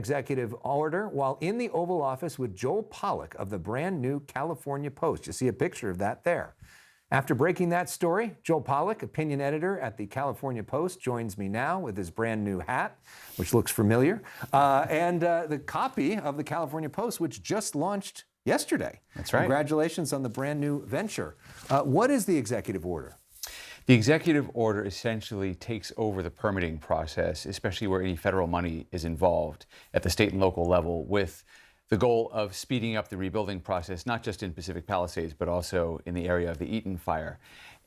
Executive order while in the Oval Office with Joel Pollak of the brand new California Post. You see a picture of that there. After breaking that story, Joel Pollak, opinion editor at the California Post, joins me now with his brand new hat, which looks familiar, and the copy of the California Post, which just launched yesterday. That's right. Congratulations on the brand new venture. What is the executive order? The executive order essentially takes over the permitting process, especially where any federal money is involved at the state and local level, with the goal of speeding up the rebuilding process, not just in Pacific Palisades, but also in the area of the Eaton fire.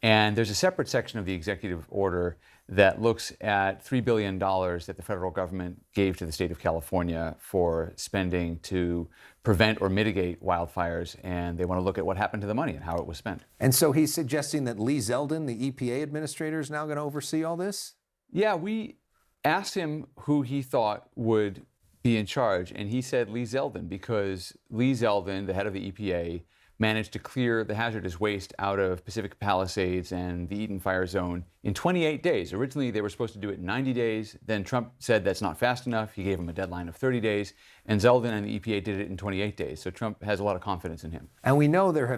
And there's a separate section of the executive order that looks at $3 billion that the federal government gave to the state of California for spending to prevent or mitigate wildfires. And they want to look at what happened to the money and how it was spent. And so he's suggesting that Lee Zeldin, the EPA administrator, is now going to oversee all this? Yeah, we asked him who he thought would be in charge, and he said Lee Zeldin, because Lee Zeldin, the head of the EPA, managed to clear the hazardous waste out of Pacific Palisades and the Eaton fire zone in 28 days. Originally, they were supposed to do it in 90 days. Then Trump said that's not fast enough. He gave him a deadline of 30 days. And Zeldin and the EPA did it in 28 days. So Trump has a lot of confidence in him. And we know there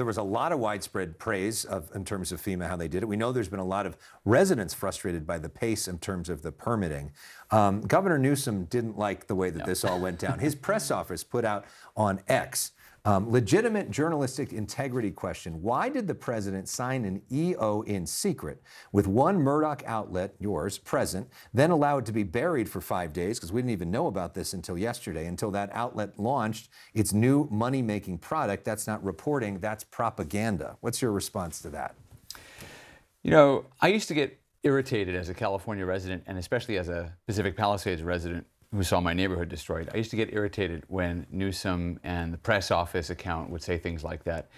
was a lot of widespread praise in terms of FEMA, how they did it. We know there's been a lot of residents frustrated by the pace in terms of the permitting. Governor Newsom didn't like the way that this all went down. His press office put out on X, legitimate journalistic integrity question. Why did the president sign an EO in secret with one Murdoch outlet, yours, present, then allow it to be buried for 5 days, because we didn't even know about this until yesterday, until that outlet launched its new money-making product? That's not reporting, that's propaganda. What's your response to that? You know, I used to get irritated as a California resident, and especially as a Pacific Palisades resident who saw my neighborhood destroyed. I used to get irritated when Newsom and the press office account would say things like that.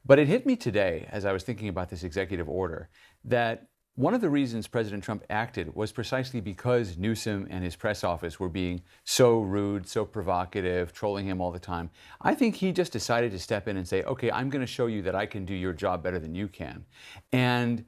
But it hit me today, as I was thinking about this executive order, that one of the reasons President Trump acted was precisely because Newsom and his press office were being so rude, so provocative, trolling him all the time. I think he just decided to step in and say, okay, I'm going to show you that I can do your job better than you can. And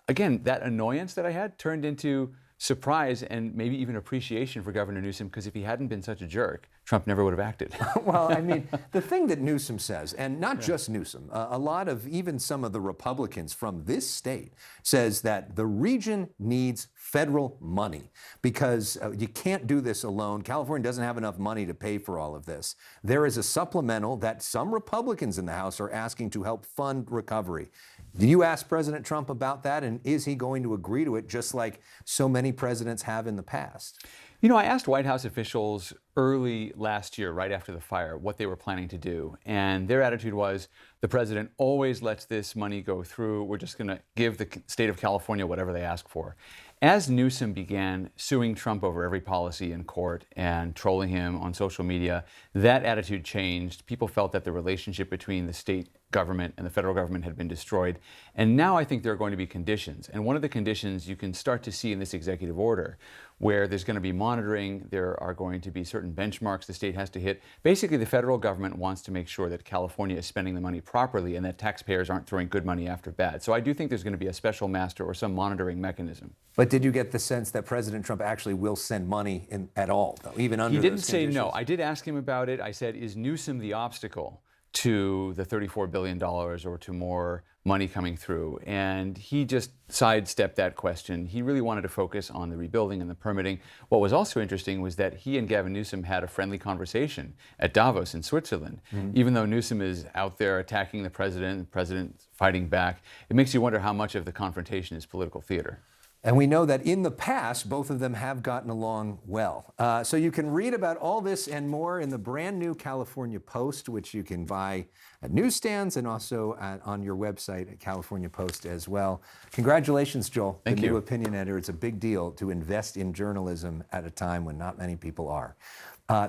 again, that annoyance that I had turned into surprise and maybe even appreciation for Governor Newsom, because if he hadn't been such a jerk, Trump never would have acted. Well, I mean, the thing that Newsom says, and not just Newsom, a lot of even some of the Republicans from this state says that the region needs federal money because you can't do this alone. California doesn't have enough money to pay for all of this. There is a supplemental that some Republicans in the House are asking to help fund recovery. Did you ask President Trump about that, and is he going to agree to it just like so many presidents have in the past? You know, I asked White House officials early last year, right after the fire, what they were planning to do. And their attitude was, the president always lets this money go through. We're just going to give the state of California whatever they ask for. As Newsom began suing Trump over every policy in court and trolling him on social media, that attitude changed. People felt that the relationship between the state government and the federal government had been destroyed. And now I think there are going to be conditions. And one of the conditions you can start to see in this executive order, where there's going to be monitoring, there are going to be certain benchmarks the state has to hit. Basically, the federal government wants to make sure that California is spending the money properly and that taxpayers aren't throwing good money after bad. So I do think there's going to be a special master or some monitoring mechanism. But did you get the sense that President Trump actually will send money in at all, though, even under those conditions? He didn't say no. I did ask him about it. I said, is Newsom the obstacle to the $34 billion or to more money coming through? And he just sidestepped that question. He really wanted to focus on the rebuilding and the permitting. What was also interesting was that he and Gavin Newsom had a friendly conversation at Davos in Switzerland. Even though Newsom is out there attacking the president fighting back, it makes you wonder how much of the confrontation is political theater. And we know that in the past, both of them have gotten along well. So you can read about all this and more in the brand new California Post, which you can buy at newsstands and also on your website at California Post as well. Congratulations, Joel. Thank you. The new opinion editor. It's a big deal to invest in journalism at a time when not many people are.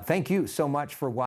Thank you so much for watching.